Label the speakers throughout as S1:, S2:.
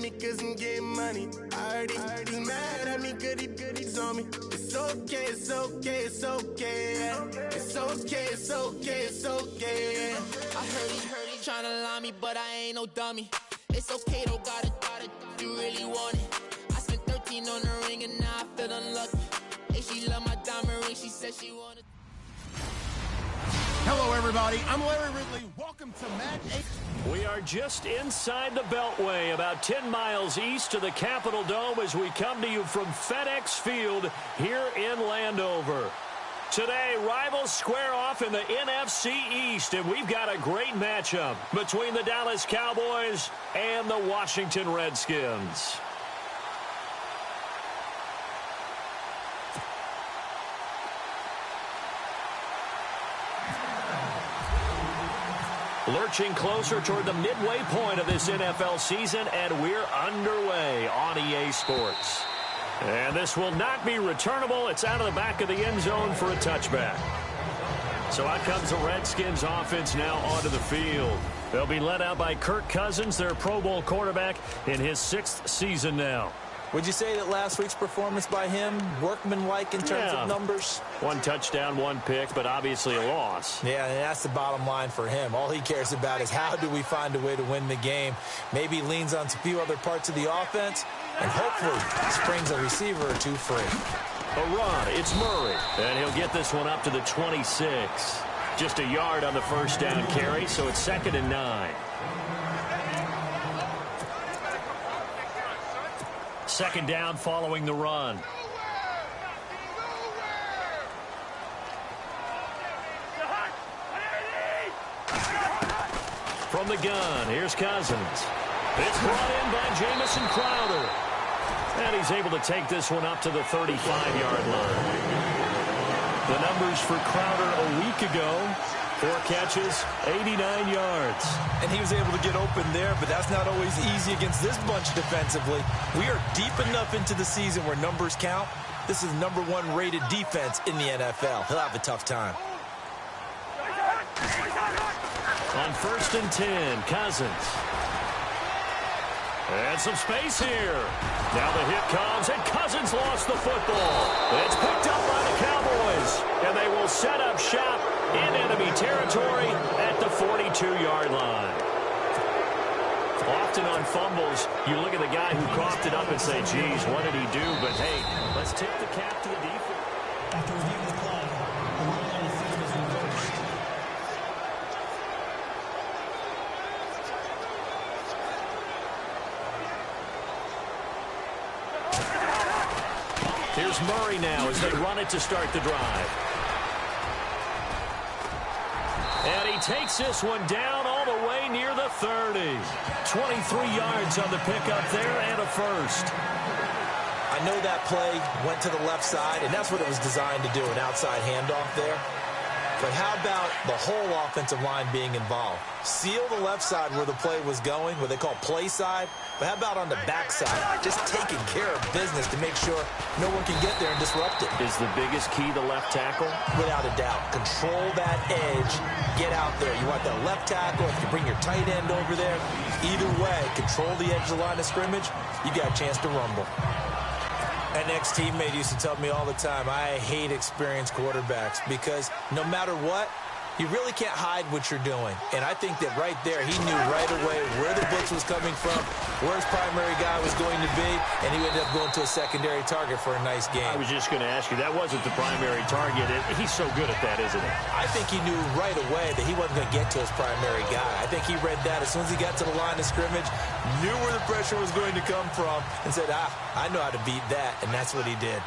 S1: me cause I'm getting money. I heard he's mad at me, goodies on me. It's okay, it's okay, it's okay, yeah. It's okay, it's okay, it's okay, yeah. I heard he tryna lie me, but I ain't no dummy. It's okay, though, got it, you really want it. I spent 13 on the ring and now I feel unlucky. Hey, she love my diamond ring, she said she wanted.
S2: Hello, everybody. I'm Larry Ridley. Welcome to Match 8.
S3: We are just inside the Beltway, about 10 miles east of the Capitol Dome as we come to you from FedEx Field here in Landover. Today, rivals square off in the NFC East, and we've got a great matchup between the Dallas Cowboys and the Washington Redskins. Lurching closer toward the midway point of this NFL season, and we're underway on EA Sports. And this will not be returnable. It's out of the back of the end zone for a touchback. So out comes the Redskins offense now onto the field. They'll be led out by Kirk Cousins, their Pro Bowl quarterback, in his 6th season now.
S4: Would you say that last week's performance by him, workmanlike in terms of numbers?
S3: 1 touchdown, 1 pick, but obviously a loss.
S4: Yeah, and that's the bottom line for him. All he cares about is how do we find a way to win the game. Maybe leans on a few other parts of the offense, and hopefully springs a receiver or two free.
S3: A run, it's Murray, and he'll get this one up to the 26. Just a yard on the first down carry, so it's 2nd and 9. 2nd down following the run. From the gun, here's Cousins. It's brought in by Jamison Crowder. And he's able to take this one up to the 35-yard line. The numbers for Crowder a week ago: 4 catches, 89 yards.
S4: And he was able to get open there, but that's not always easy against this bunch defensively. We are deep enough into the season where numbers count. This is #1 rated defense in the NFL. He'll have a tough time.
S3: On 1st and 10, Cousins. And some space here. Now the hit comes, and Cousins lost the football. It's picked up by the Cowboys, and they will set up shop in enemy territory at the 42-yard line. Often on fumbles, you look at the guy who coughed it up and say, geez, what did he do? But, hey, let's tip the cap to the defense.
S5: After reviewing the play, the line on the field is reversed.
S3: Here's Murray now as they run it to start the drive. And he takes this one down all the way near the 30. 23 yards on the pickup there and a first.
S4: I know that play went to the left side, and that's what it was designed to do, an outside handoff there. But how about the whole offensive line being involved? Seal the left side where the play was going, what they call play side. But how about on the back side? Just taking care of business to make sure no one can get there and disrupt it.
S3: Is the biggest key the left tackle?
S4: Without a doubt. Control that edge. Get out there. You want that left tackle. If you bring your tight end over there, either way, control the edge of the line of scrimmage, you got a chance to rumble. An ex-teammate used to tell me all the time, I hate experienced quarterbacks because no matter what, you really can't hide what you're doing. And I think that right there, he knew right away where the blitz was coming from, where his primary guy was going to be, and he ended up going to a secondary target for a nice game.
S3: I was just going to ask you, that wasn't the primary target. He's so good at that, isn't he?
S4: I think he knew right away that he wasn't going to get to his primary guy. I think he read that as soon as he got to the line of scrimmage, knew where the pressure was going to come from, and said, I know how to beat that, and that's what he did.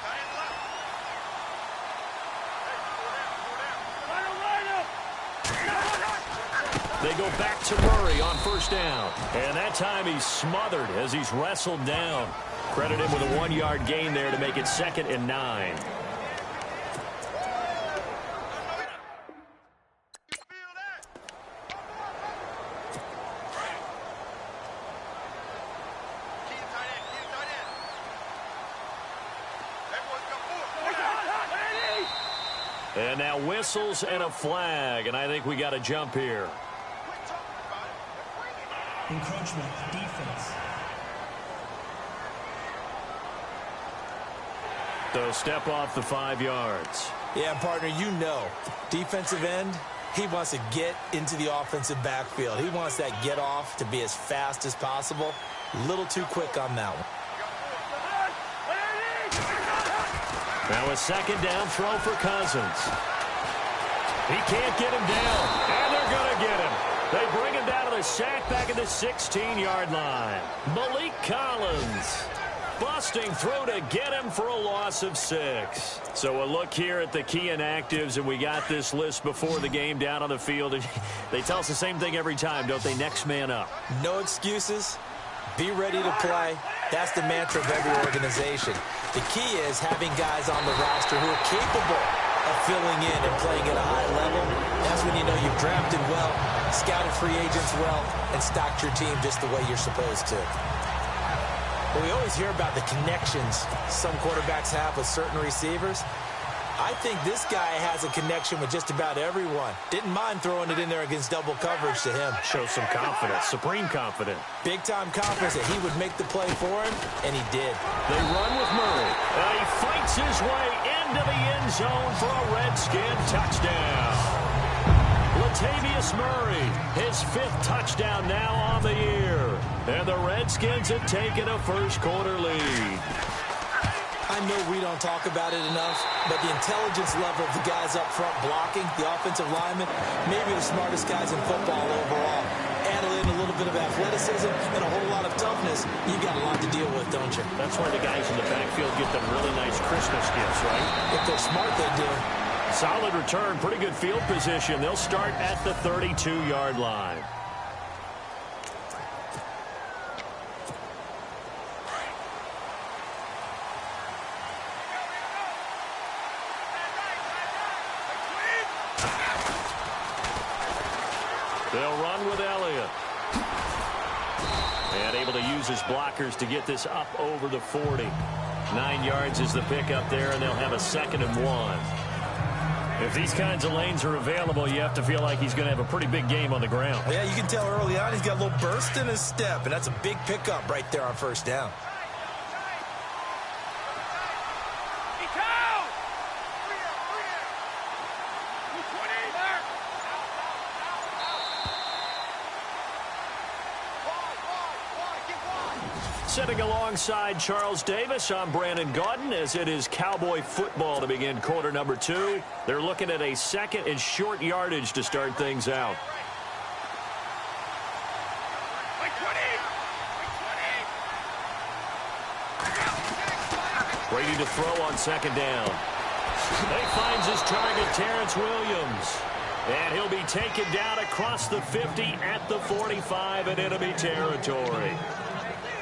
S3: They go back to Murray on first down. And that time he's smothered as he's wrestled down. Credit him with a 1-yard gain there to make it 2nd and 9. And now whistles and a flag, and I think we got a jump here.
S5: Encroachment, defense.
S3: They'll step off the 5 yards.
S4: Yeah, partner, you know, defensive end, he wants to get into the offensive backfield. He wants that get off to be as fast as possible. A little too quick on that one.
S3: Now a second down throw for Cousins. He can't get him down, and they're going to get him. They bring him down to the sack back at the 16-yard line. Malik Collins busting through to get him for a loss of 6. So a look here at the key inactives, and we got this list before the game down on the field. And they tell us the same thing every time, don't they? Next man up.
S4: No excuses. Be ready to play. That's the mantra of every organization. The key is having guys on the roster who are capable of filling in and playing at a high level. That's when you know you've drafted well, scouted free agents well, and stocked your team just the way you're supposed to. But we always hear about the connections some quarterbacks have with certain receivers. I think this guy has a connection with just about everyone. Didn't mind throwing it in there against double coverage to him.
S3: Shows some confidence, supreme confidence.
S4: Big-time confidence that he would make the play for him, and he did.
S3: They run with Murray. And he fights his way into the end zone for a Redskin touchdown. Latavius Murray, his 5th touchdown now on the year. And the Redskins have taken a first-quarter lead.
S4: I know we don't talk about it enough, but the intelligence level of the guys up front blocking, the offensive linemen, maybe the smartest guys in football overall. Add in a little bit of athleticism and a whole lot of toughness, you've got a lot to deal with, don't you?
S3: That's why the guys in the backfield get them really nice Christmas gifts, right?
S4: If they're smart, they do.
S3: Solid return, pretty good field position. They'll start at the 32-yard line. They'll run with Elliott. And able to use his blockers to get this up over the 40. 9 yards is the pickup there, and they'll have a 2nd and 1. If these kinds of lanes are available, you have to feel like he's going to have a pretty big game on the ground.
S4: Yeah, you can tell early on he's got a little burst in his step, and that's a big pickup right there on first down.
S3: Sitting alongside Charles Davis, I'm Brandon Gaudin, as it is Cowboy football to begin quarter number 2. They're looking at a 2nd and short yardage to start things out. Brady to throw on 2nd down. He finds his target, Terrence Williams. And he'll be taken down across the 50 at the 45 in enemy territory.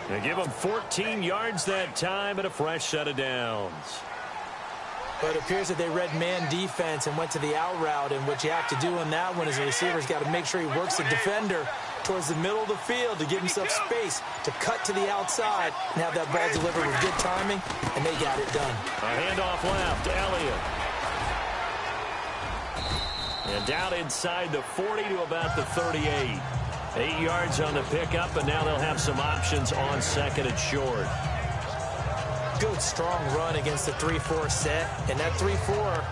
S3: They give him 14 yards that time and a fresh set of downs.
S4: But it appears that they read man defense and went to the out route, and what you have to do on that one is the receiver's got to make sure he works the defender towards the middle of the field to give himself space to cut to the outside and have that ball delivered with good timing, and they got it done.
S3: A handoff left, Elliott. And down inside the 40 to about the 38. 8 yards on the pickup, and now they'll have some options on 2nd and short.
S4: Good, strong run against the 3-4 set. And that 3-4,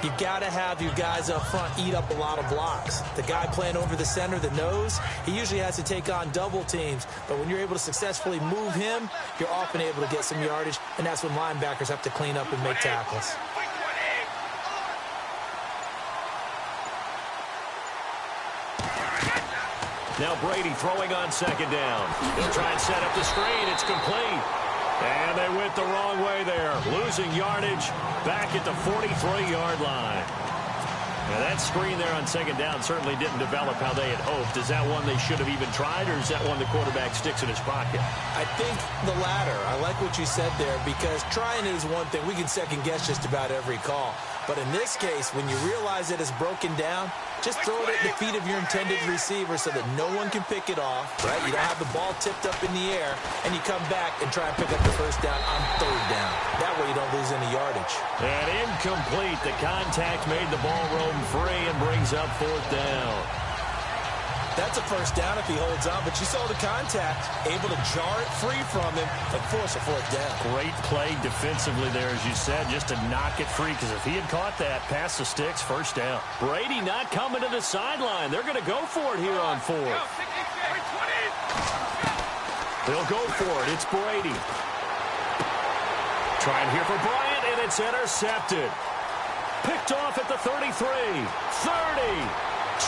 S4: you've got to have your guys up front eat up a lot of blocks. The guy playing over the center, the nose, he usually has to take on double teams. But when you're able to successfully move him, you're often able to get some yardage, and that's when linebackers have to clean up and make tackles.
S3: Now Brady throwing on 2nd down. He'll try and set up the screen. It's complete. And they went the wrong way there. Losing yardage back at the 43-yard line. Now that screen there on 2nd down certainly didn't develop how they had hoped. Is that one they should have even tried, or is that one the quarterback sticks in his pocket?
S4: I think the latter. I like what you said there, because trying it is one thing. We can second guess just about every call. But in this case, when you realize that it's broken down, just throw it at the feet of your intended receiver so that no one can pick it off, right? You don't have the ball tipped up in the air, and you come back and try and pick up the first down on 3rd down. That way you don't lose any yardage.
S3: And incomplete. The contact made the ball roam free and brings up 4th down.
S4: That's a first down if he holds on, but you saw the contact, able to jar it free from him and force a fourth down.
S3: Great play defensively there, as you said, just to knock it free, because if he had caught that, past the sticks, first down. Brady not coming to the sideline. They're going to go for it here on fourth. They'll go for it. It's Brady. Trying here for Bryant, and it's intercepted. Picked off at the 33, 30,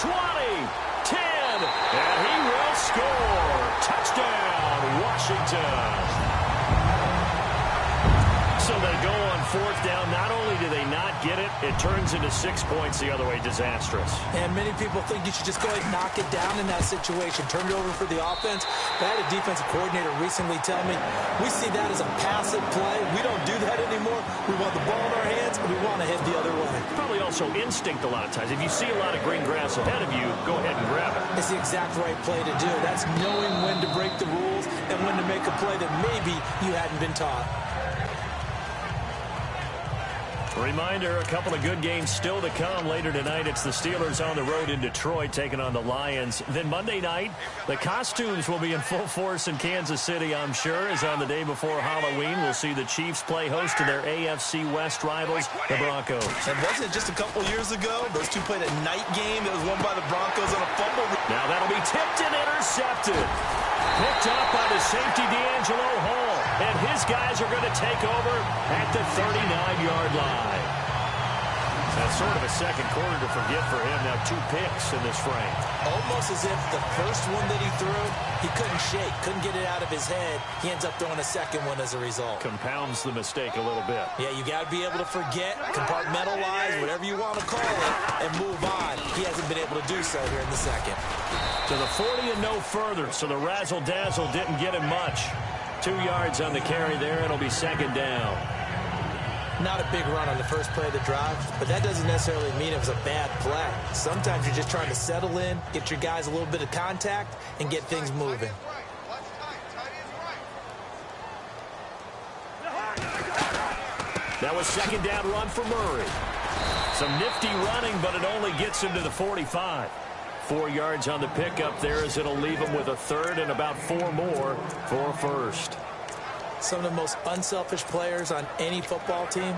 S3: 20, 10, and he will score. Touchdown, Washington. So they go on fourth down. Not only do they not get it, it turns into 6 points the other way. Disastrous.
S4: And many people think you should just go ahead and knock it down in that situation. Turn it over for the offense. But I had a defensive coordinator recently tell me, we see that as a passive play. We don't do that anymore. We want the ball in our hands, and we want to head the other way.
S3: Probably also instinct a lot of times. If you see a lot of green grass ahead of you, go ahead and grab it.
S4: It's the exact right play to do. That's knowing when to break the rules and when to make a play that maybe you hadn't been taught.
S3: Reminder, a couple of good games still to come. Later tonight, it's the Steelers on the road in Detroit taking on the Lions. Then Monday night, the costumes will be in full force in Kansas City, I'm sure, as on the day before Halloween, we'll see the Chiefs play host to their AFC West rivals, the Broncos.
S6: And wasn't it just a couple years ago, those two played a night game that was won by the Broncos on a fumble?
S3: Now that'll be tipped and intercepted. Picked up by the safety, D'Angelo Hall. And his guys are going to take over at the 39-yard line. That's sort of a second quarter to forget for him. Now 2 picks in this frame.
S4: Almost as if the first one that he threw, he couldn't shake, couldn't get it out of his head. He ends up throwing a second one as a result.
S3: Compounds the mistake a little bit.
S4: Yeah, you got to be able to forget, compartmentalize, whatever you want to call it, and move on. He hasn't been able to do so here in the second.
S3: To the 40 and no further, so the razzle-dazzle didn't get him much. 2 yards on the carry there, it'll be second down.
S4: Not a big run on the first play of the drive, but that doesn't necessarily mean it was a bad play. Sometimes you're just trying to settle in, get your guys a little bit of contact, and get things moving.
S3: That was second down run for Murray. Some nifty running, but it only gets him to the 45. 4 yards on the pickup there as it'll leave him with a third and about 4 more for a first.
S4: Some of the most unselfish players on any football team,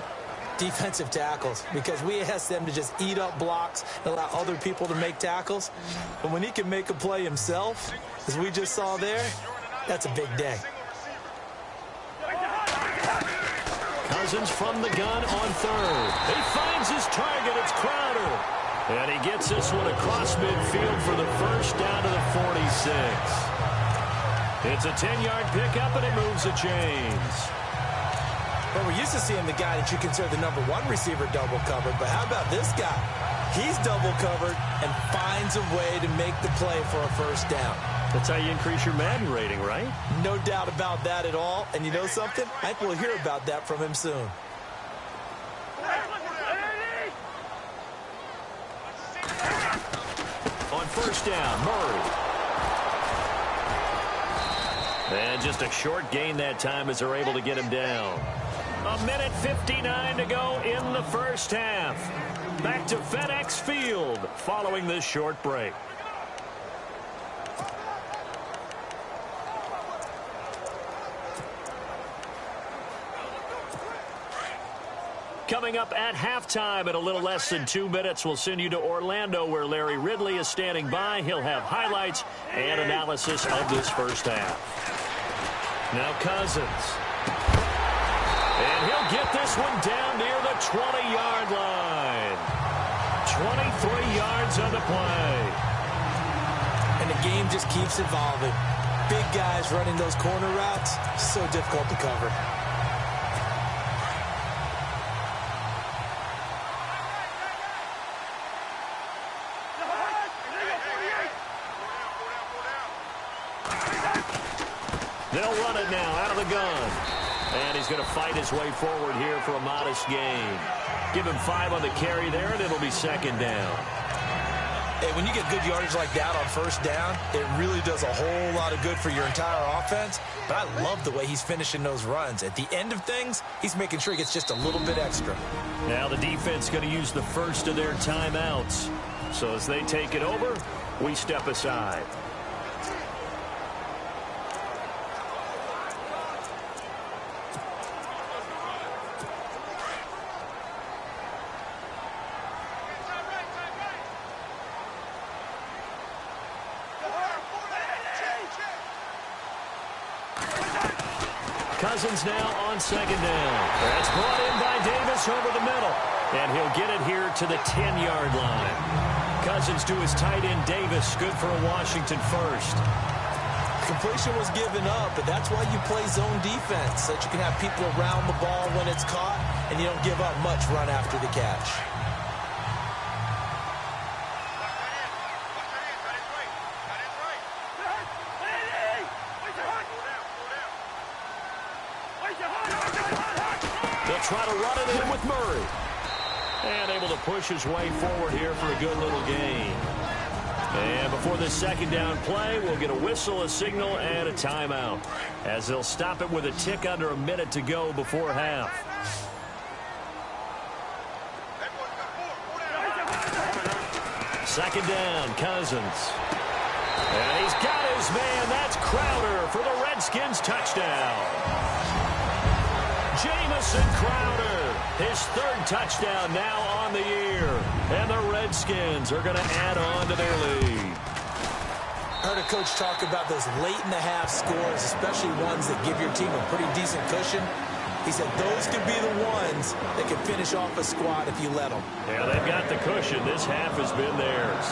S4: defensive tackles, because we ask them to just eat up blocks and allow other people to make tackles. But when he can make a play himself, as we just saw there, that's a big day.
S3: Cousins from the gun on third. He finds his target. It's Crowder. And he gets this one across midfield for the first down to the 46. It's a 10-yard pickup, and it moves the chains.
S4: Well, we're used to seeing the guy that you consider the #1 receiver double covered, but how about this guy? He's double covered and finds a way to make the play for a first down.
S3: That's how you increase your Madden rating, right?
S4: No doubt about that at all. And you know something? I think we'll hear about that from him soon.
S3: On first down, Murray. And just a short gain that time as they're able to get him down. 1:59 to go in the first half. Back to FedEx Field following this short break. Coming up at halftime in a little less than 2 minutes, we'll send you to Orlando where Larry Ridley is standing by. He'll have highlights and analysis of this first half. Now Cousins. And he'll get this one down near the 20-yard line. 23 yards on the play.
S4: And the game just keeps evolving. Big guys running those corner routes, so difficult to cover.
S3: They'll run it now out of the gun. And he's going to fight his way forward here for a modest gain. Give him 5 on the carry there, and it'll be second down.
S6: Hey, when you get good yardage like that on first down, it really does a whole lot of good for your entire offense.
S4: But I love the way he's finishing those runs. At the end of things, he's making sure he gets just a little bit extra.
S3: Now the defense going to use the first of their timeouts. So as they take it over, we step aside. Cousins now on second down. That's brought in by Davis over the middle. And he'll get it here to the 10-yard line. Cousins to his tight end Davis. Good for a Washington first.
S6: Completion was given up, but that's why you play zone defense, so that you can have people around the ball when it's caught, and you don't give up much run after the catch.
S3: They'll try to run it in with Murray. And able to push his way forward here for a good little gain. And before this second down play, we'll get a whistle, a signal, and a timeout, as they'll stop it with a tick under a minute to go before half. Second down, Cousins. And he's got his man. That's Crowder for the Redskins touchdown. Jamison Crowder, his third touchdown now on the year. And the Redskins are going to add on to their lead.
S6: I heard a coach talk about those late-in-the-half scores, especially ones that give your team a pretty decent cushion. He said those could be the ones that can finish off a squad if you let them.
S3: Yeah, they've got the cushion. This half has been theirs.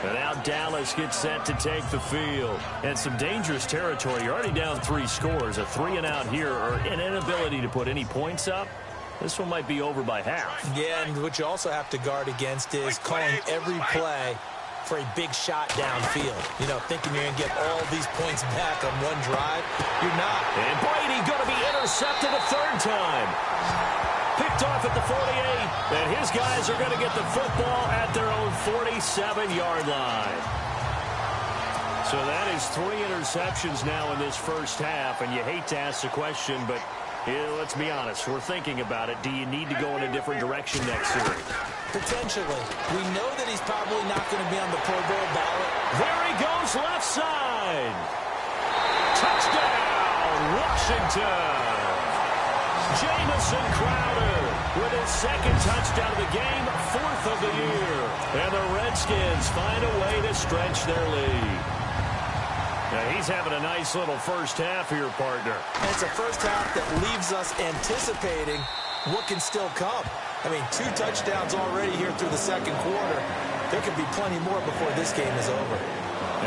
S3: And now Dallas gets set to take the field. And some dangerous territory. You're already down 3 scores. A 3-and-out here, or an inability to put any points up. This one might be over by half.
S6: Yeah, and what you also have to guard against is calling every play for a big shot downfield. You know, thinking you're going to get all these points back on one drive. You're not.
S3: And Brady going to be intercepted a third time. Picked off at the 48, and his guys are going to get the football at their own 47-yard line. So that is 3 interceptions now in this first half, and you hate to ask the question, but let's be honest, we're thinking about it. Do you need to go in a different direction next series?
S6: Potentially. We know that he's probably not going to be on the Pro Bowl ballot.
S3: There he goes, left side. Touchdown, Washington. Jamison Crowder with his second touchdown of the game, 4th of the year. And the Redskins find a way to stretch their lead. Now he's having a nice little first half here, partner.
S6: And it's a first half that leaves us anticipating what can still come. I mean, 2 touchdowns already here through the second quarter. There could be plenty more before this game is over.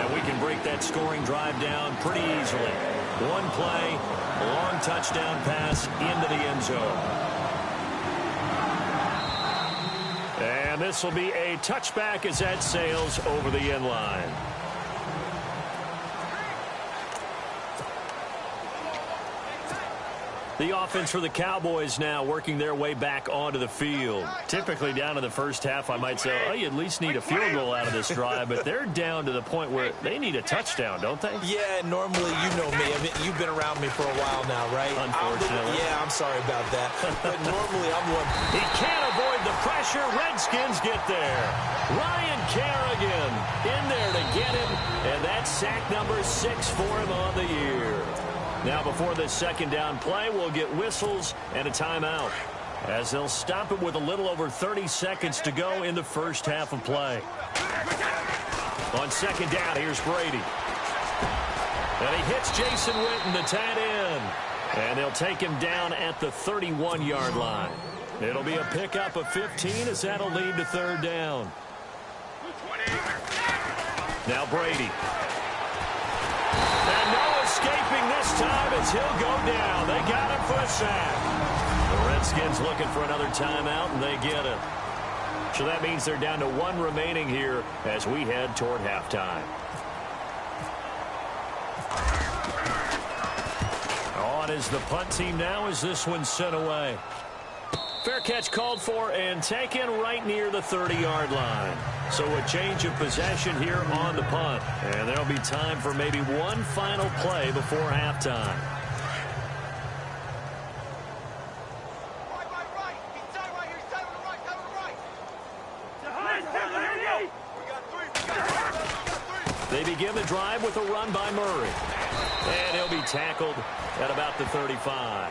S3: And we can break that scoring drive down pretty easily. One play, a long touchdown pass into the end zone. And this will be a touchback as that sails over the end line. The offense for the Cowboys now working their way back onto the field. Typically down in the first half, I might say, oh, you at least need a field goal out of this drive, but they're down to the point where they need a touchdown, don't they?
S6: Yeah, normally, you know me. I mean, you've been around me for a while now, right?
S3: Unfortunately.
S6: I'm sorry about that. But normally, I'm one.
S3: He can't avoid the pressure. Redskins get there. Ryan Kerrigan in there to get him, and that's sack number 6 for him on the year. Now before this second down play, we'll get whistles and a timeout, as they'll stop it with a little over 30 seconds to go in the first half of play. On second down, here's Brady. And he hits Jason Witten, the tight end. And they'll take him down at the 31-yard line. It'll be a pickup of 15 as that'll lead to third down. Now Brady. And no escaping this time as he'll go down. They got him for a sack. The Redskins looking for another timeout, and they get it. So that means they're down to 1 remaining here as we head toward halftime. On is the punt team now as this one's sent away. Fair catch called for and taken right near the 30-yard line. So a change of possession here on the punt. And there'll be time for maybe one final play before halftime. begin the drive with a run by Murray. And he'll be tackled at about the 35.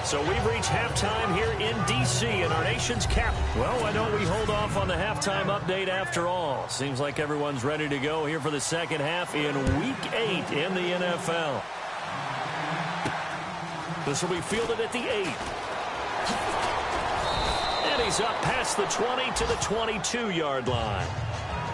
S3: So we've reached halftime here in D.C. in our nation's cap. Well, why don't we hold off on the halftime update after all? Seems like everyone's ready to go here for the second half in Week 8 in the NFL. This will be fielded at the 8. And he's up past the 20 to the 22-yard line.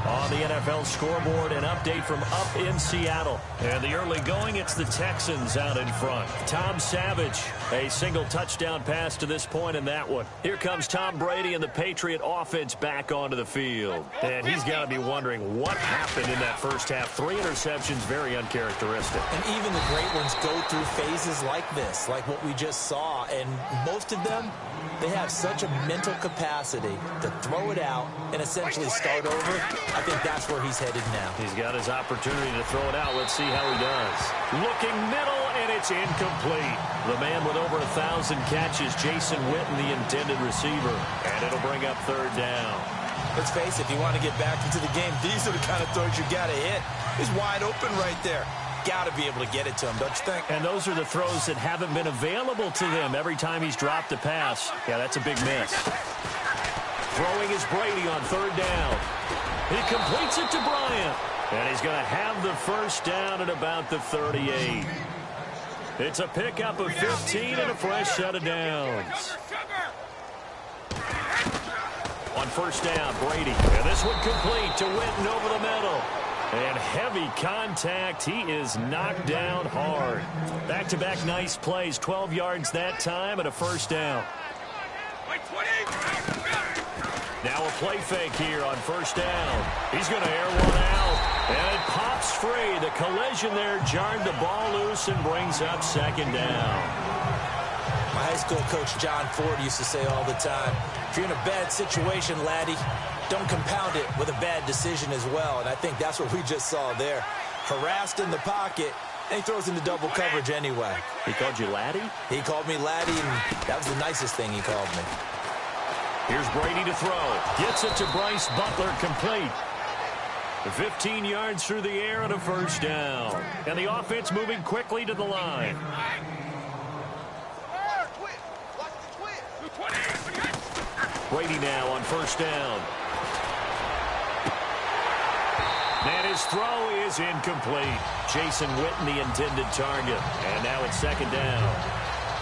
S3: On the NFL scoreboard, an update from up in Seattle. And the early going, it's the Texans out in front. Tom Savage, a single touchdown pass to this point in that one. Here comes Tom Brady and the Patriot offense back onto the field. And he's got to be wondering what happened in that first half. 3 interceptions, very uncharacteristic.
S6: And even the great ones go through phases like this, like what we just saw. And most of them, they have such a mental capacity to throw it out and essentially start over. I think that's where he's headed now.
S3: He's got his opportunity to throw it out. Let's see how he does. Looking middle, and it's incomplete. The man with over 1,000 catches, Jason Witten, the intended receiver. And it'll bring up third down.
S6: Let's face it, if you want to get back into the game, these are the kind of throws you got to hit. He's wide open right there. Got to be able to get it to him, don't you think?
S3: And those are the throws that haven't been available to them every time he's dropped a pass. Yeah, that's a big miss. Throwing is Brady on third down. He completes it to Bryant. And he's going to have the first down at about the 38. It's a pickup of 15 and a fresh set of downs. On first down, Brady. And this one complete to Witten over the middle. And heavy contact. He is knocked down hard. Back-to-back nice plays. 12 yards that time and a first down. Now a play fake here on first down. He's going to air one out. And it pops free. The collision there jarred the ball loose and brings up second down.
S6: My high school coach, John Ford, used to say all the time, if you're in a bad situation, laddie, don't compound it with a bad decision as well. And I think that's what we just saw there. Harassed in the pocket, and he throws into double coverage anyway.
S3: He called you laddie?
S6: He called me laddie, and that was the nicest thing he called me.
S3: Here's Brady to throw. Gets it to Bryce Butler, complete. 15 yards through the air and a first down. And the offense moving quickly to the line. Brady now on first down. And his throw is incomplete. Jason Witten, the intended target. And now it's second down.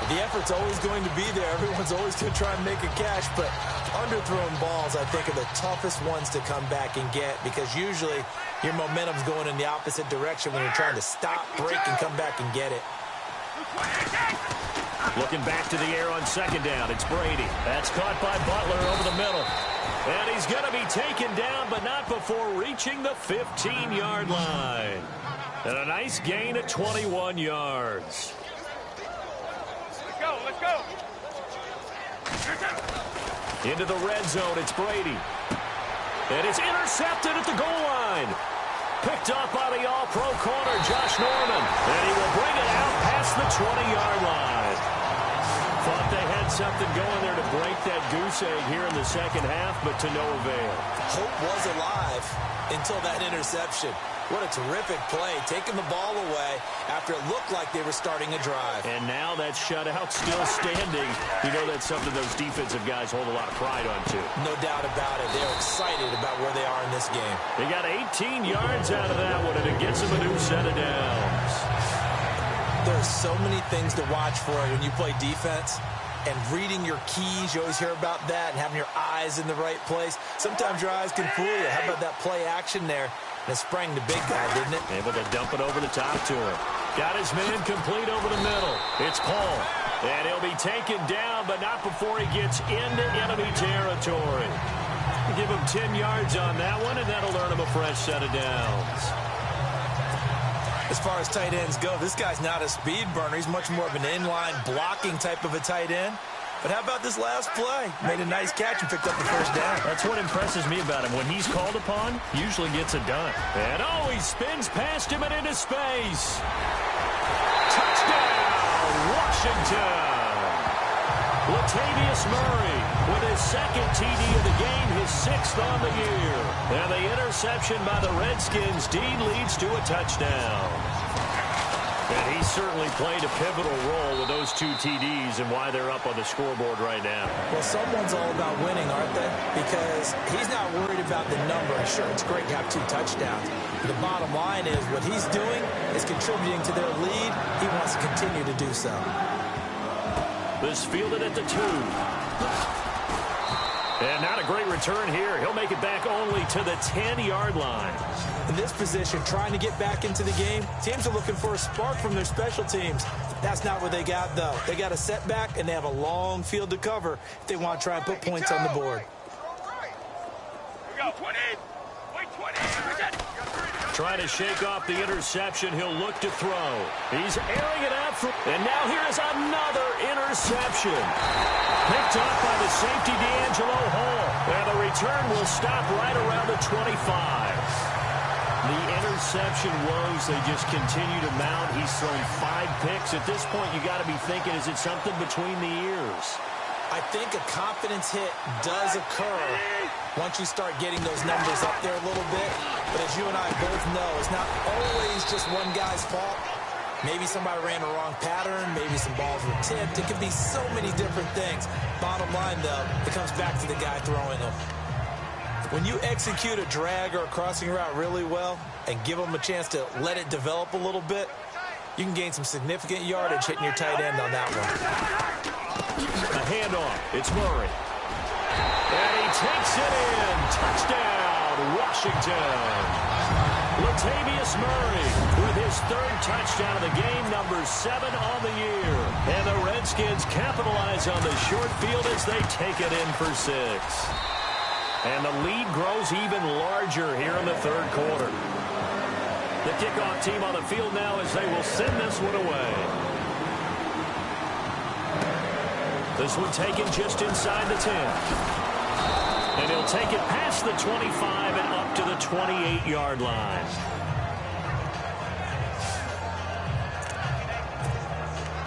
S6: The effort's always going to be there. Everyone's always going to try and make a catch, but underthrown balls, I think, are the toughest ones to come back and get because usually your momentum's going in the opposite direction when you're trying to stop, break, and come back and get it.
S3: Looking back to the air on second down, it's Brady. That's caught by Butler over the middle. And he's going to be taken down, but not before reaching the 15-yard line. And a nice gain at 21 yards.
S7: Let's go.
S3: Into the red zone, it's Brady. And it's intercepted at the goal line. Picked up by the all-pro corner, Josh Norman. And he will bring it out past the 20-yard line. Thought they had something going there to break that goose egg here in the second half, but to no avail.
S6: Hope was alive until that interception. What a terrific play, taking the ball away after it looked like they were starting a drive.
S3: And now that shutout still standing. You know that's something those defensive guys hold a lot of pride on, too.
S6: No doubt about it. They're excited about where they are in this game.
S3: They got 18 yards out of that one, and it gets them a new set of downs.
S6: There's so many things to watch for when you play defense. And reading your keys, you always hear about that, and having your eyes in the right place. Sometimes your eyes can fool you. How about that play action there? And it sprang the big guy, didn't it?
S3: Able to dump it over the top to him. Got his man complete over the middle. It's Paul. And he'll be taken down, but not before he gets into enemy territory. Give him 10 yards on that one, and that'll earn him a fresh set of downs.
S6: As far as tight ends go, this guy's not a speed burner. He's much more of an inline blocking type of a tight end. But how about this last play? Made a nice catch and picked up the first down.
S3: That's what impresses me about him. When he's called upon, he usually gets it done. And oh, he spins past him and into space. Touchdown, Washington. Latavius Murray with his second TD of the game, his 6th on the year. And the interception by the Redskins. Dean leads to a touchdown. And he certainly played a pivotal role with those 2 TDs and why they're up on the scoreboard right now.
S6: Well, someone's all about winning, aren't they? Because he's not worried about the number. Sure, it's great to have 2 touchdowns. The bottom line is what he's doing is contributing to their lead. He wants to continue to do so.
S3: This fielded at the 2. And not a great return here. He'll make it back only to the 10-yard line.
S6: In this position, trying to get back into the game, teams are looking for a spark from their special teams. That's not what they got, though. They got a setback, and they have a long field to cover if they want to try and put points on the board.
S3: Trying to shake off the interception. He'll look to throw. He's airing it out. And now here's another interception. Picked up by the safety, D'Angelo Hall. And the return will stop right around the 25. The interception woes, they just continue to mount. He's thrown 5 picks. At this point, you got to be thinking, is it something between the ears?
S6: I think a confidence hit does occur once you start getting those numbers up there a little bit. But as you and I both know, it's not always just one guy's fault. Maybe somebody ran a wrong pattern. Maybe some balls were tipped. It could be so many different things. Bottom line, though, it comes back to the guy throwing them. When you execute a drag or a crossing route really well and give them a chance to let it develop a little bit, you can gain some significant yardage hitting your tight end on that one.
S3: A handoff. It's Murray. And he takes it in. Touchdown, Washington. Latavius Murray with his 3rd touchdown of the game, number 7 on the year. And the Redskins capitalize on the short field as they take it in for 6. And the lead grows even larger here in the 3rd quarter. The kickoff team on the field now as they will send this one away. This one taken just inside the 10. And he'll take it past the 25 and up to the 28-yard line.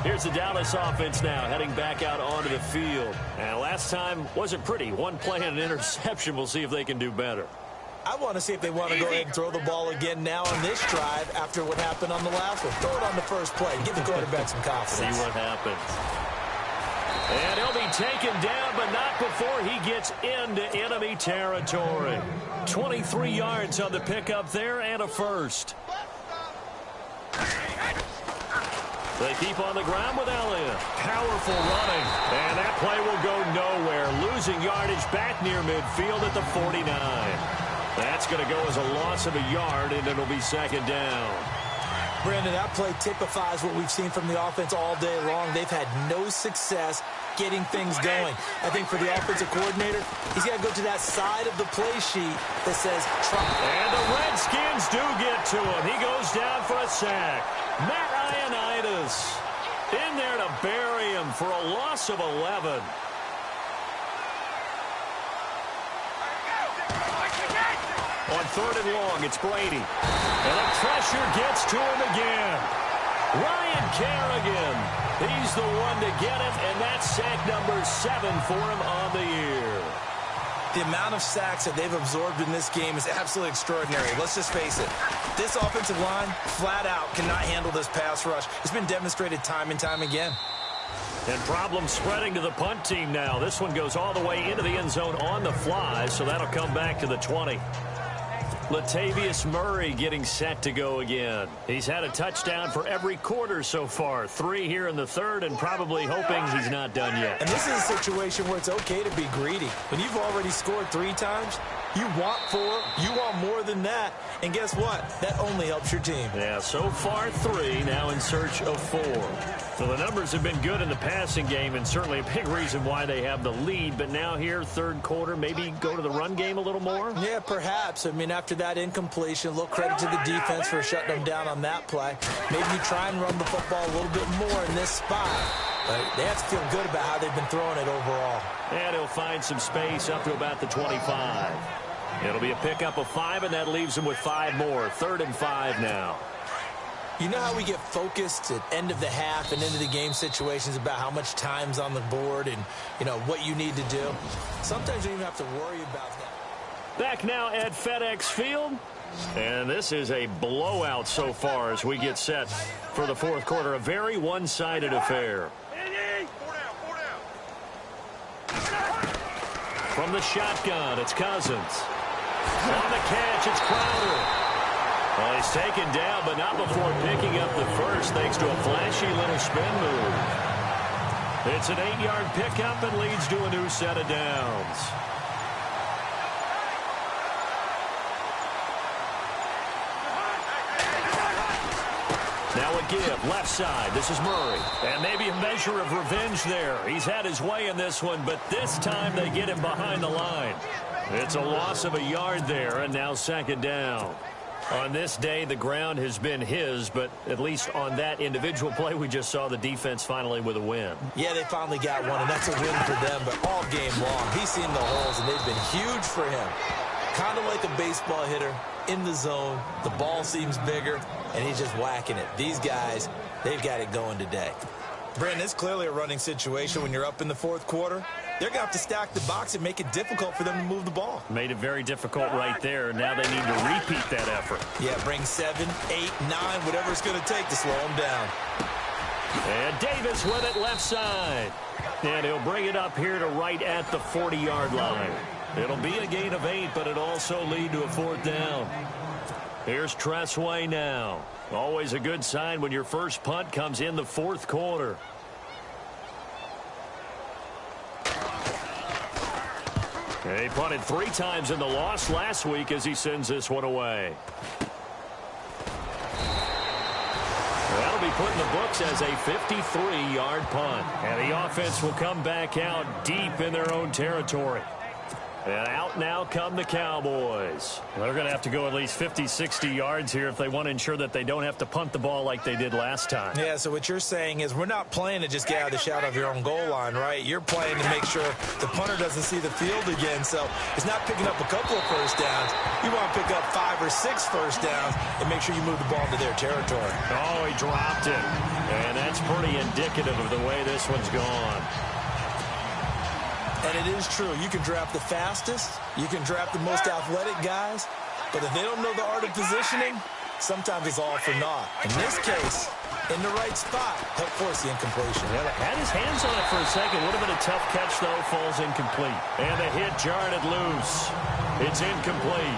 S3: Here's the Dallas offense now heading back out onto the field. And last time wasn't pretty. One play and an interception. We'll see if they can do better.
S6: I want to see if they want to go ahead and throw the ball again now on this drive after what happened on the last one. Throw it on the first play. Give the quarterback some confidence.
S3: See what happens. And he'll be taken down, but not before he gets into enemy territory. 23 yards on the pickup there and a first. They keep on the ground with Elliott. Powerful running. And that play will go nowhere. Losing yardage back near midfield at the 49. That's going to go as a loss of a yard, and it'll be 2nd down.
S6: Brandon, that play typifies what we've seen from the offense all day long. They've had no success getting things going. I think for the offensive coordinator, he's got to go to that side of the play sheet that says try.
S3: And the Redskins do get to him. He goes down for a sack. Matt Ioannidis in there to bury him for a loss of 11. On 3rd and long, it's Brady. And the pressure gets to him again. Ryan Kerrigan, he's the one to get him, and that's sack number 7 for him on the year.
S6: The amount of sacks that they've absorbed in this game is absolutely extraordinary. Let's just face it. This offensive line, flat out, cannot handle this pass rush. It's been demonstrated time and time again.
S3: And problems spreading to the punt team now. This one goes all the way into the end zone on the fly, so that'll come back to the 20. Latavius Murray getting set to go again. He's had a touchdown for every quarter so far. 3 here in the 3rd, and probably hoping he's not done yet.
S6: And this is a situation where it's okay to be greedy. When you've already scored 3 times, you want 4, you want more than that. And guess what? That only helps your team.
S3: Yeah, so far 3, now in search of 4. So the numbers have been good in the passing game, and certainly a big reason why they have the lead. But now here, 3rd quarter, maybe go to the run game a little more?
S6: Yeah, perhaps. I mean, after that incompletion, a little credit to the defense for shutting them down on that play. Maybe you try and run the football a little bit more in this spot. But they have to feel good about how they've been throwing it overall.
S3: And he'll find some space up to about the 25. It'll be a pickup of 5, and that leaves him with 5 more. 3rd and 5 now.
S6: You know how we get focused at end of the half and into the game situations about how much time's on the board and, you know, what you need to do? Sometimes you don't even have to worry about that.
S3: Back now at FedEx Field. And this is a blowout so far as we get set for the fourth quarter. A very one-sided affair. From the shotgun, it's Cousins. On the catch, it's Crowder. Well, he's taken down, but not before picking up the first, thanks to a flashy little spin move. It's an 8-yard pickup and leads to a new set of downs. Now a give, left side. This is Murray. And maybe a measure of revenge there. He's had his way in this one, but this time they get him behind the line. It's a loss of a yard there, and now second down. On this day, the ground has been his, but at least on that individual play, we just saw the defense finally with a win.
S6: Yeah, they finally got one, and that's a win for them, but all game long, he's seen the holes, and they've been huge for him. Kind of like a baseball hitter in the zone. The ball seems bigger, and he's just whacking it. These guys, they've got it going today. Brandon, it's clearly a running situation when you're up in the fourth quarter. They're going to have to stack the box and make it difficult for them to move the ball.
S3: Made it very difficult right there. Now they need to repeat that effort.
S6: Yeah, bring 7, 8, 9, whatever it's going to take to slow them down.
S3: And Davis with it left side. And he'll bring it up here to right at the 40-yard line. It'll be a gain of 8, but it'll also lead to a fourth down. Here's Tressway now. Always a good sign when your first punt comes in the fourth quarter. He punted 3 times in the loss last week as he sends this one away. That'll be put in the books as a 53-yard punt. And the offense will come back out deep in their own territory. And out now come the Cowboys. They're going to have to go at least 50, 60 yards here if they want to ensure that they don't have to punt the ball like they did last time.
S6: Yeah, so what you're saying is we're not playing to just get out of the shadow of your own goal line, right? You're playing to make sure the punter doesn't see the field again. So it's not picking up a couple of first downs. You want to pick up 5 or 6 first downs and make sure you move the ball into their territory.
S3: Oh, he dropped it. And that's pretty indicative of the way this one's gone.
S6: And it is true. You can draft the fastest. You can draft the most athletic guys. But if they don't know the art of positioning, sometimes it's all for naught. In this case, in the right spot, help force the incompletion.
S3: Yeah, had his hands on it for a second. Would have been a tough catch, though. Falls incomplete. And the hit jarred it loose. It's incomplete.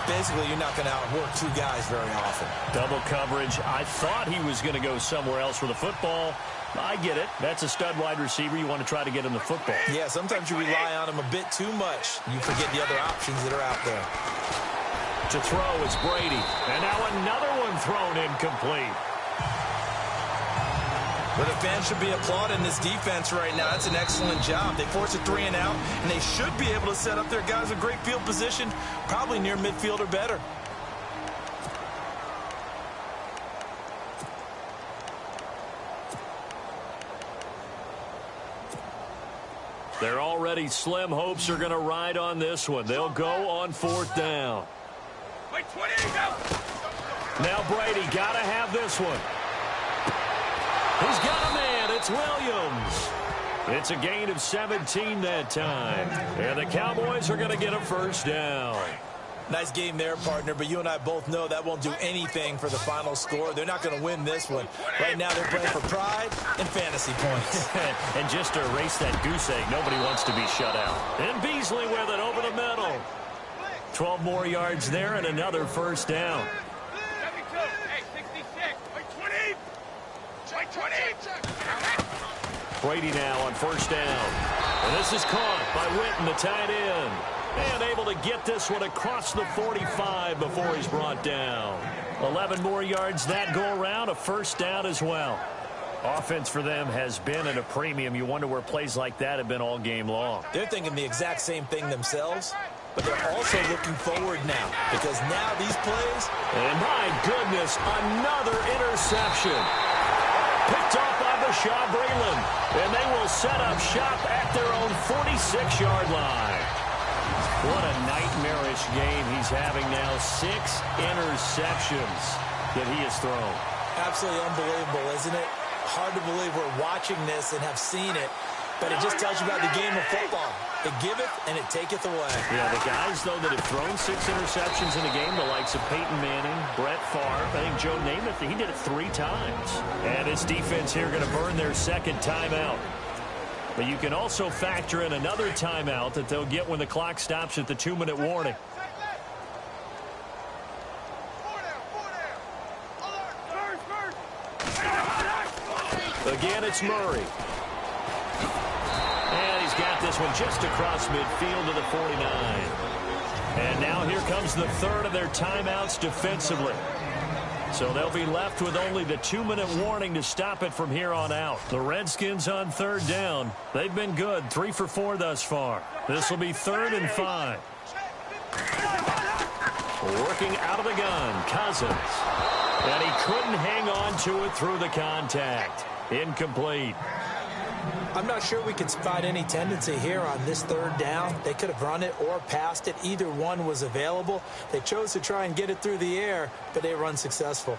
S6: Basically, you're not going to outwork 2 guys very often.
S3: Double coverage. I thought he was going to go somewhere else with the football. I get it. That's a stud wide receiver. You want to try to get him the football.
S6: Yeah, sometimes you rely on him a bit too much. You forget the other options that are out there.
S3: To throw, it's Brady. And now another one thrown incomplete.
S6: But the fans should be applauding this defense right now. That's an excellent job. They force a 3 and out, and they should be able to set up their guys in great field position, probably near midfield or better.
S3: They're already slim hopes are going to ride on this one. They'll go on fourth down. Now Brady got to have this one. He's got a man. It's Williams. It's a gain of 17 that time. And the Cowboys are going to get a first down.
S6: Nice game there, partner, but you and I both know that won't do anything for the final score. They're not going to win this one. Right now they're playing for pride and fantasy points.
S3: And just to erase that goose egg, nobody wants to be shut out. And Beasley with it over the middle. 12 more yards there and another first down. Brady now on first down. And this is caught by Witten, the tight end. And able to get this one across the 45 before he's brought down. 11 more yards that go around, a first down as well. Offense for them has been at a premium. You wonder where plays like that have been all game long.
S6: They're thinking the exact same thing themselves, but they're also looking forward now because now these plays.
S3: And my goodness, another interception. Picked off by Bashaud Breeland. And they will set up shop at their own 46-yard line. What a nightmarish game he's having now. 6 interceptions. that he has thrown.
S6: Absolutely unbelievable, isn't it? Hard to believe we're watching this and have seen it, but it just tells you about the game of football. It giveth and it taketh away.
S3: Yeah, the guys, though, that have thrown 6 interceptions in a game, the likes of Peyton Manning, Brett Favre, I think Joe Namath, he did it 3 times. And this defense here going to burn their second timeout. But you can also factor in another timeout that they'll get when the clock stops at the 2-minute warning. Again, it's Murray. And he's got this one just across midfield to the 49. And now here comes the third of their timeouts defensively. So they'll be left with only the 2-minute warning to stop it from here on out. The Redskins on 3rd down. They've been good, 3 for 4 thus far. This will be 3rd and 5. Working out of the gun, Cousins. And he couldn't hang on to it through the contact. Incomplete.
S6: I'm not sure we can spot any tendency here on this 3rd down. They could have run it or passed it. Either one was available. They chose to try and get it through the air, but they were unsuccessful.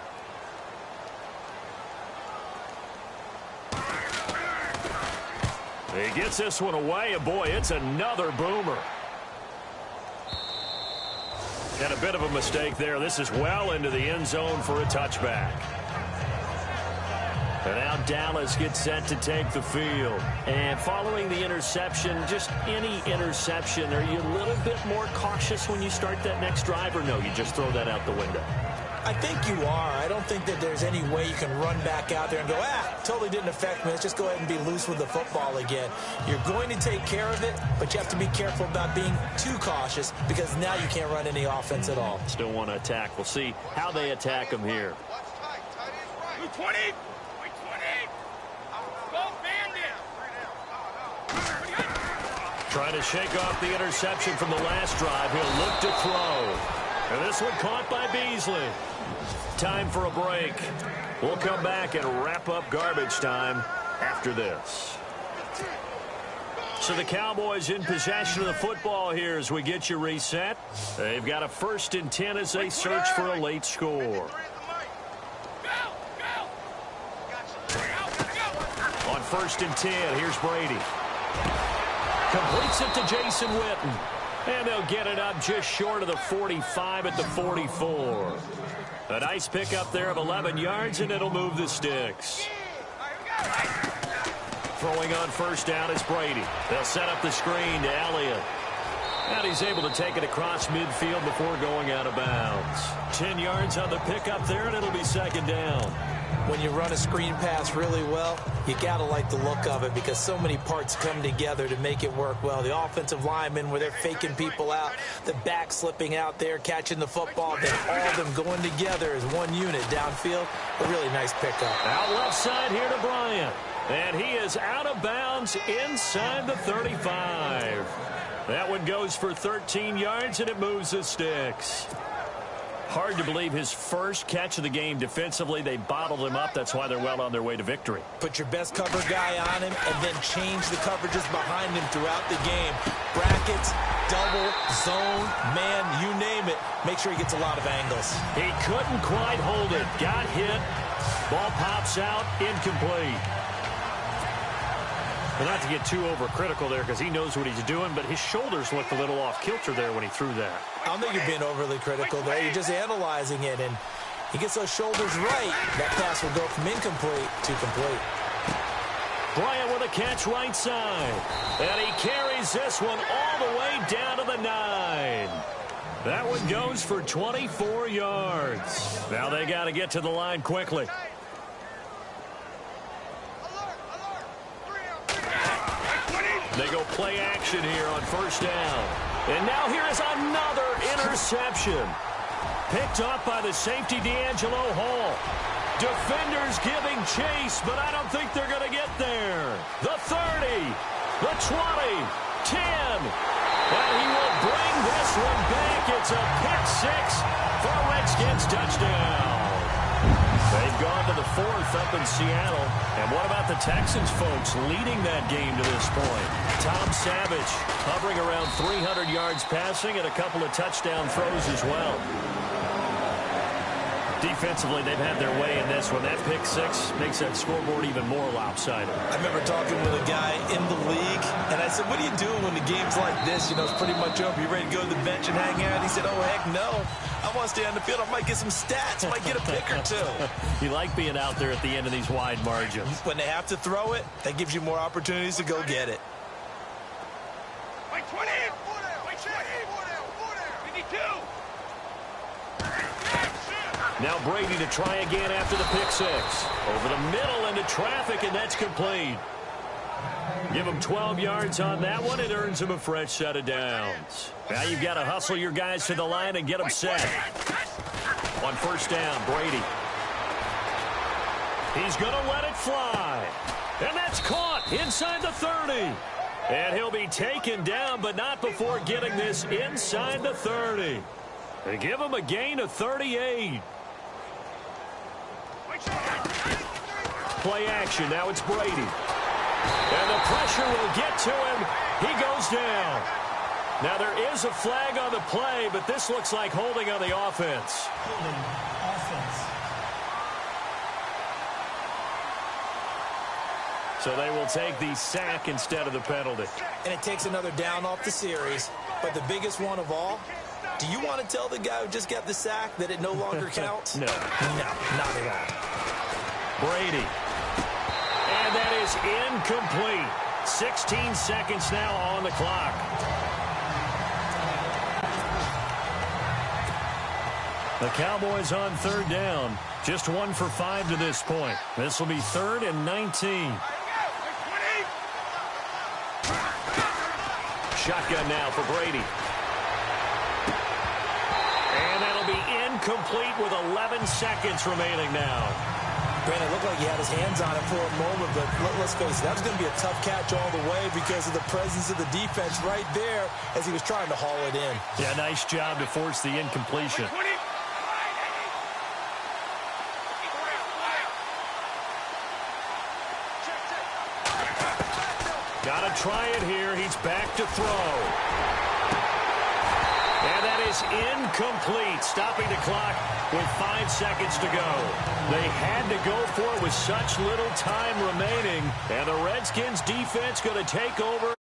S3: He gets this one away, and boy, it's another boomer. And a bit of a mistake there. This is well into the end zone for a touchback. And now Dallas gets set to take the field. And following the interception, just any interception, are you a little bit more cautious when you start that next drive, or no, you just throw that out the window?
S6: I think you are. I don't think that there's any way you can run back out there and go, totally didn't affect me. Let's just go ahead and be loose with the football again. You're going to take care of it, but you have to be careful about being too cautious because now you can't run any offense at all.
S3: Still want to attack. We'll see how they attack them here.
S2: 20.
S3: Trying to shake off the interception from the last drive. He'll look to throw. And this one caught by Beasley. Time for a break. We'll come back and wrap up garbage time after this. So the Cowboys in possession of the football here as we get you reset. They've got a 1st and 10 as they search for a late score. On 1st and 10, here's Brady. Completes it to Jason Witten. And they'll get it up just short of the 45 at the 44. A nice pickup there of 11 yards, and it'll move the sticks. Throwing on 1st down is Brady. They'll set up the screen to Elliott. And he's able to take it across midfield before going out of bounds. 10 yards on the pickup there, and it'll be 2nd down.
S6: When you run a screen pass really well, you got to like the look of it because so many parts come together to make it work well. The offensive linemen, where they're faking people out, the back slipping out there, catching the football, then all of them going together as one unit downfield. A really nice pickup.
S3: Out left side here to Bryant. And he is out of bounds inside the 35. That one goes for 13 yards, and it moves the sticks. Hard to believe his first catch of the game defensively. They bottled him up. That's why they're well on their way to victory.
S6: Put your best cover guy on him and then change the coverages behind him throughout the game. Brackets, double, zone, man, you name it. Make sure he gets a lot of angles.
S3: He couldn't quite hold it. Got hit. Ball pops out. Incomplete. Well, not to get too overcritical there because he knows what he's doing, but his shoulders looked a little off kilter there when he threw that.
S6: I don't think you're being overly critical there. You're just analyzing it, and he gets those shoulders right. That pass will go from incomplete to complete.
S3: Bryant with a catch right side. And he carries this one all the way down to the 9. That one goes for 24 yards. Now they got to get to the line quickly. They go play action here on 1st down. And now here is another interception. Picked off by the safety, D'Angelo Hall. Defenders giving chase, but I don't think they're going to get there. The 30, the 20, 10. And he will bring this one back. It's a pick 6 for a Redskins touchdown. They've gone to the 4th up in Seattle. And what about the Texans, folks, leading that game to this point? Tom Savage hovering around 300 yards passing and a couple of touchdown throws as well. Defensively, they've had their way in this one. That pick six makes that scoreboard even more lopsided.
S6: I remember talking with a guy in the league, and I said, what do you do when the game's like this? You know, it's pretty much over. You ready to go to the bench and hang out? He said, oh, heck no. I want to stay on the field. I might get some stats. I might get a pick or two.
S3: You like being out there at the end of these wide margins.
S6: When they have to throw it, that gives you more opportunities to go get it.
S3: Now Brady to try again after the pick six. Over the middle into traffic, and that's complete. Give him 12 yards on that one. It earns him a fresh set of downs. Now you've got to hustle your guys to the line and get them set. On first down, Brady. He's going to let it fly. And that's caught inside the 30. And he'll be taken down, but not before getting this inside the 30. They give him a gain of 38. Play action. Now it's Brady. And the pressure will get to him. He goes down. Now there is a flag on the play, but this looks like holding on the offense.
S5: Holding offense.
S3: So they will take the sack instead of the penalty.
S6: And it takes another down off the series. But the biggest one of all, do you want to tell the guy who just got the sack that it no longer counts?
S3: No.
S6: No, not at all.
S3: Brady. And that is incomplete. 16 seconds now on the clock. The Cowboys on third down. Just 1 for 5 to this point. This will be 3rd and 19. Shotgun now for Brady. And that'll be incomplete with 11 seconds remaining now.
S6: Brandon, it looked like he had his hands on it for a moment, but let's face it, that was going to be a tough catch all the way because of the presence of the defense right there as he was trying to haul it in.
S3: Yeah, nice job to force the incompletion. Got to try it here. He's back to throw. And that is incomplete, stopping the clock with 5 seconds to go. They had to go for it with such little time remaining. And the Redskins defense going to take over.